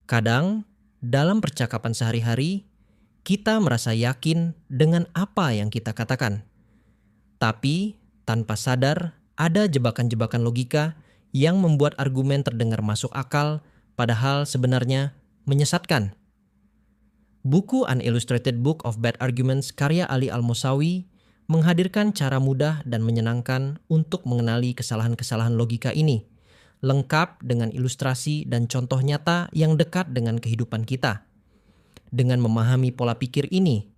Kadang, dalam percakapan sehari-hari, kita merasa yakin dengan apa yang kita katakan. Tapi, tanpa sadar, ada jebakan-jebakan logika yang membuat argumen terdengar masuk akal, padahal sebenarnya menyesatkan. Buku An Illustrated Book of Bad Arguments karya Ali Al-Mosawi menghadirkan cara mudah dan menyenangkan untuk mengenali kesalahan-kesalahan logika ini, lengkap dengan ilustrasi dan contoh nyata yang dekat dengan kehidupan kita. Dengan memahami pola pikir ini,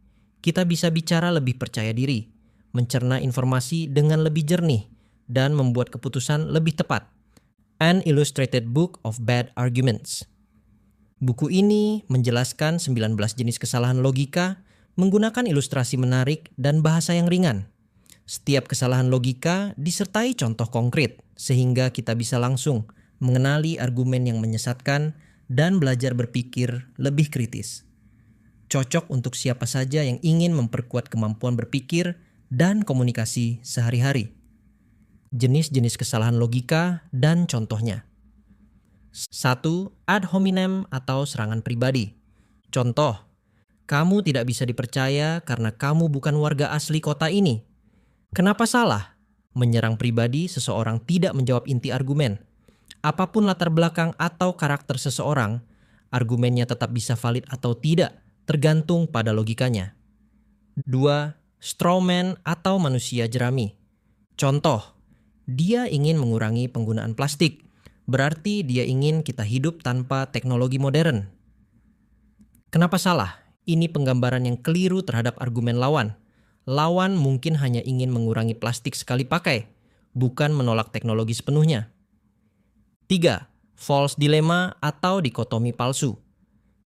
kita bisa bicara lebih percaya diri, mencerna informasi dengan lebih jernih, dan membuat keputusan lebih tepat. An Illustrated Book of Bad Arguments. Buku ini menjelaskan 19 jenis kesalahan logika menggunakan ilustrasi menarik dan bahasa yang ringan. Setiap kesalahan logika disertai contoh konkret, sehingga kita bisa langsung mengenali argumen yang menyesatkan dan belajar berpikir lebih kritis. Cocok untuk siapa saja yang ingin memperkuat kemampuan berpikir dan komunikasi sehari-hari. Jenis-jenis kesalahan logika dan contohnya. 1. Ad hominem atau serangan pribadi. Contoh, kamu tidak bisa dipercaya karena kamu bukan warga asli kota ini. Kenapa salah? Menyerang pribadi seseorang tidak menjawab inti argumen. Apapun latar belakang atau karakter seseorang, argumennya tetap bisa valid atau tidak, tergantung pada logikanya. 2. Strawman atau manusia jerami. Contoh, dia ingin mengurangi penggunaan plastik, berarti dia ingin kita hidup tanpa teknologi modern. Kenapa salah? Ini penggambaran yang keliru terhadap argumen lawan. Lawan mungkin hanya ingin mengurangi plastik sekali pakai, bukan menolak teknologi sepenuhnya. 3. False dilemma atau dikotomi palsu.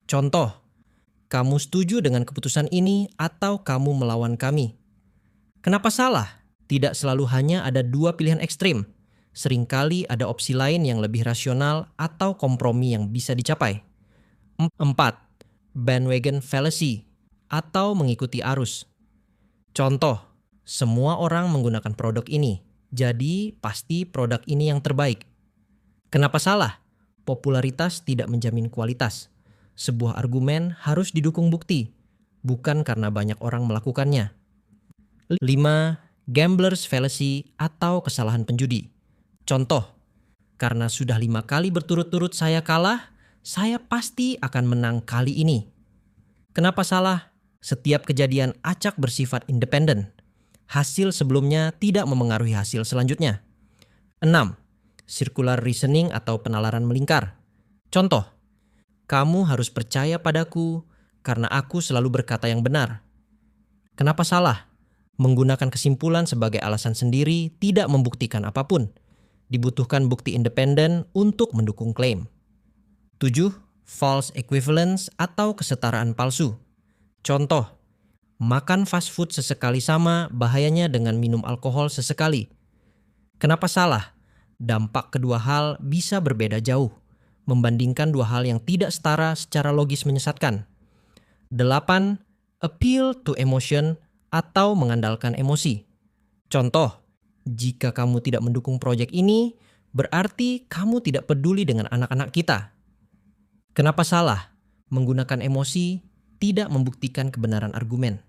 Contoh, kamu setuju dengan keputusan ini atau kamu melawan kami? Kenapa salah? Tidak selalu hanya ada dua pilihan ekstrim. Seringkali ada opsi lain yang lebih rasional atau kompromi yang bisa dicapai. 4. Bandwagon fallacy atau mengikuti arus. Contoh, semua orang menggunakan produk ini, jadi pasti produk ini yang terbaik. Kenapa salah? Popularitas tidak menjamin kualitas. Sebuah argumen harus didukung bukti, bukan karena banyak orang melakukannya. 5. Gambler's fallacy atau kesalahan penjudi. Contoh, karena sudah 5 kali berturut-turut saya kalah, saya pasti akan menang kali ini. Kenapa salah? Setiap kejadian acak bersifat independen. Hasil sebelumnya tidak memengaruhi hasil selanjutnya. 6. Circular reasoning atau penalaran melingkar. Contoh, kamu harus percaya padaku karena aku selalu berkata yang benar. Kenapa salah? Menggunakan kesimpulan sebagai alasan sendiri tidak membuktikan apapun. Dibutuhkan bukti independen untuk mendukung klaim. 7. False equivalence atau kesetaraan palsu. Contoh, makan fast food sesekali sama bahayanya dengan minum alkohol sesekali. Kenapa salah? Dampak kedua hal bisa berbeda jauh, membandingkan dua hal yang tidak setara secara logis menyesatkan. 8. Appeal to emotion atau mengandalkan emosi. Contoh, jika kamu tidak mendukung proyek ini, berarti kamu tidak peduli dengan anak-anak kita. Kenapa salah? Menggunakan emosi tidak membuktikan kebenaran argumen.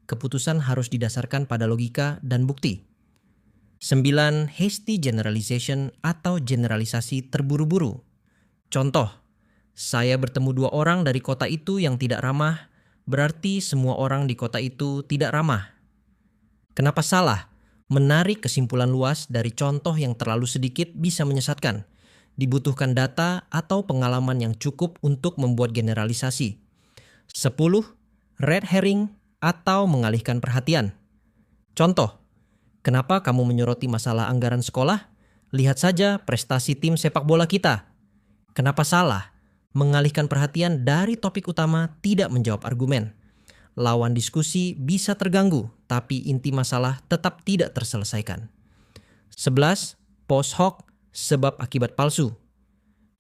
Keputusan harus didasarkan pada logika dan bukti. 9. Hasty generalization atau generalisasi terburu-buru. Contoh, saya bertemu 2 orang dari kota itu yang tidak ramah, berarti semua orang di kota itu tidak ramah. Kenapa salah? Menarik kesimpulan luas dari contoh yang terlalu sedikit bisa menyesatkan. Dibutuhkan data atau pengalaman yang cukup untuk membuat generalisasi. 10. Red herring atau mengalihkan perhatian. Contoh, kenapa kamu menyoroti masalah anggaran sekolah? Lihat saja prestasi tim sepak bola kita. Kenapa salah? Mengalihkan perhatian dari topik utama tidak menjawab argumen. Lawan diskusi bisa terganggu, tapi inti masalah tetap tidak terselesaikan. 11. Post hoc, sebab akibat palsu.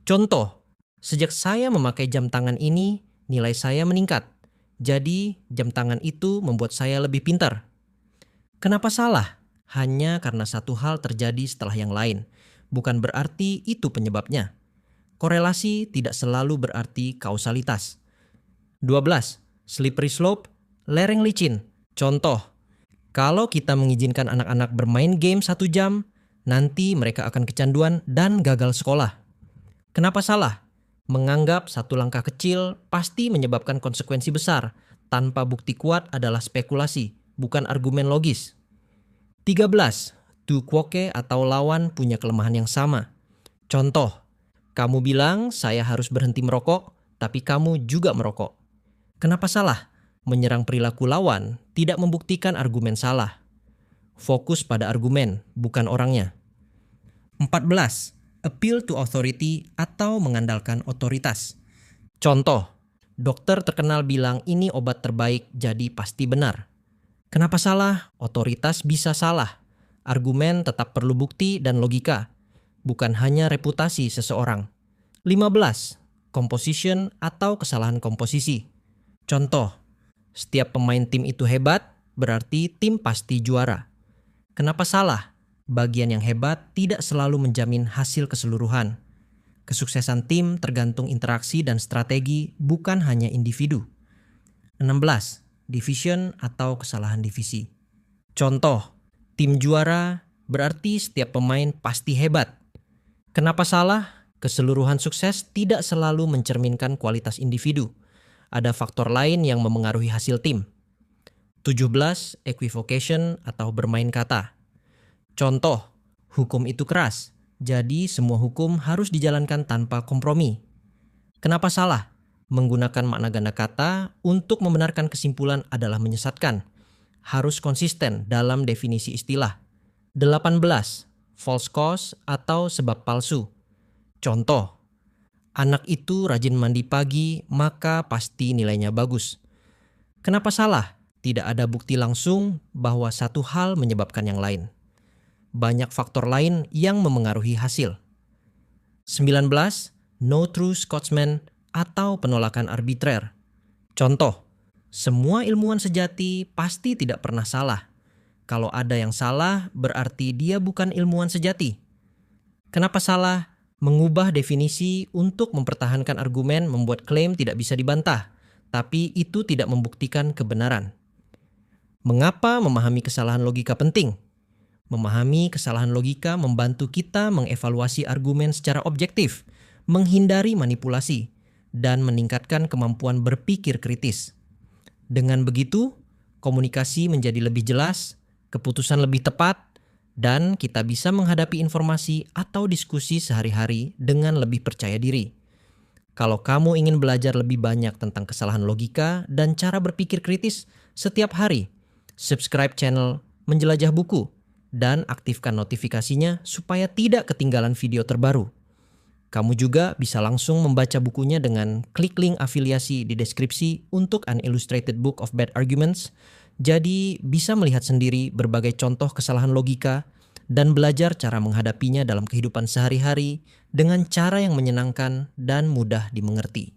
Contoh, sejak saya memakai jam tangan ini, nilai saya meningkat. Jadi, jam tangan itu membuat saya lebih pintar. Kenapa salah? Hanya karena satu hal terjadi setelah yang lain. Bukan berarti itu penyebabnya. korelasi tidak selalu berarti kausalitas. 12. Slippery slope, lereng licin. Contoh, kalau kita mengizinkan anak-anak bermain game 1 jam, nanti mereka akan kecanduan dan gagal sekolah. Kenapa salah? Menganggap satu langkah kecil pasti menyebabkan konsekuensi besar tanpa bukti kuat adalah spekulasi, bukan argumen logis. 13. Tu quoque atau lawan punya kelemahan yang sama. Contoh, kamu bilang saya harus berhenti merokok, tapi kamu juga merokok. Kenapa salah? Menyerang perilaku lawan tidak membuktikan argumen salah. Fokus pada argumen, bukan orangnya. 14. Appeal to authority atau mengandalkan otoritas. Contoh, dokter terkenal bilang ini obat terbaik jadi pasti benar. Kenapa salah? Otoritas bisa salah. Argumen tetap perlu bukti dan logika, bukan hanya reputasi seseorang. 15. Composition atau kesalahan komposisi. Contoh, setiap pemain tim itu hebat, berarti tim pasti juara. Kenapa salah? Bagian yang hebat tidak selalu menjamin hasil keseluruhan. Kesuksesan tim tergantung interaksi dan strategi, bukan hanya individu. 16. Division atau kesalahan divisi. Contoh, tim juara berarti setiap pemain pasti hebat. Kenapa salah? Keseluruhan sukses tidak selalu mencerminkan kualitas individu. Ada faktor lain yang memengaruhi hasil tim. 17. Equivocation atau bermain kata. Contoh, hukum itu keras, jadi semua hukum harus dijalankan tanpa kompromi. Kenapa salah? Menggunakan makna ganda kata untuk membenarkan kesimpulan adalah menyesatkan. Harus konsisten dalam definisi istilah. 18. False cause atau sebab palsu. Contoh, anak itu rajin mandi pagi, maka pasti nilainya bagus. Kenapa salah? Tidak ada bukti langsung bahwa satu hal menyebabkan yang lain. Banyak faktor lain yang memengaruhi hasil. 19. No true Scotsman atau penolakan arbitrer. Contoh, semua ilmuwan sejati pasti tidak pernah salah. Kalau ada yang salah, berarti dia bukan ilmuwan sejati. Kenapa salah? Mengubah definisi untuk mempertahankan argumen membuat klaim tidak bisa dibantah, tapi itu tidak membuktikan kebenaran. Mengapa memahami kesalahan logika penting? Memahami kesalahan logika membantu kita mengevaluasi argumen secara objektif, menghindari manipulasi, dan meningkatkan kemampuan berpikir kritis. Dengan begitu, komunikasi menjadi lebih jelas, keputusan lebih tepat, dan kita bisa menghadapi informasi atau diskusi sehari-hari dengan lebih percaya diri. Kalau kamu ingin belajar lebih banyak tentang kesalahan logika dan cara berpikir kritis setiap hari, subscribe channel Menjelajah Buku dan aktifkan notifikasinya supaya tidak ketinggalan video terbaru. Kamu juga bisa langsung membaca bukunya dengan klik link afiliasi di deskripsi untuk An Illustrated Book of Bad Arguments. Jadi bisa melihat sendiri berbagai contoh kesalahan logika dan belajar cara menghadapinya dalam kehidupan sehari-hari dengan cara yang menyenangkan dan mudah dimengerti.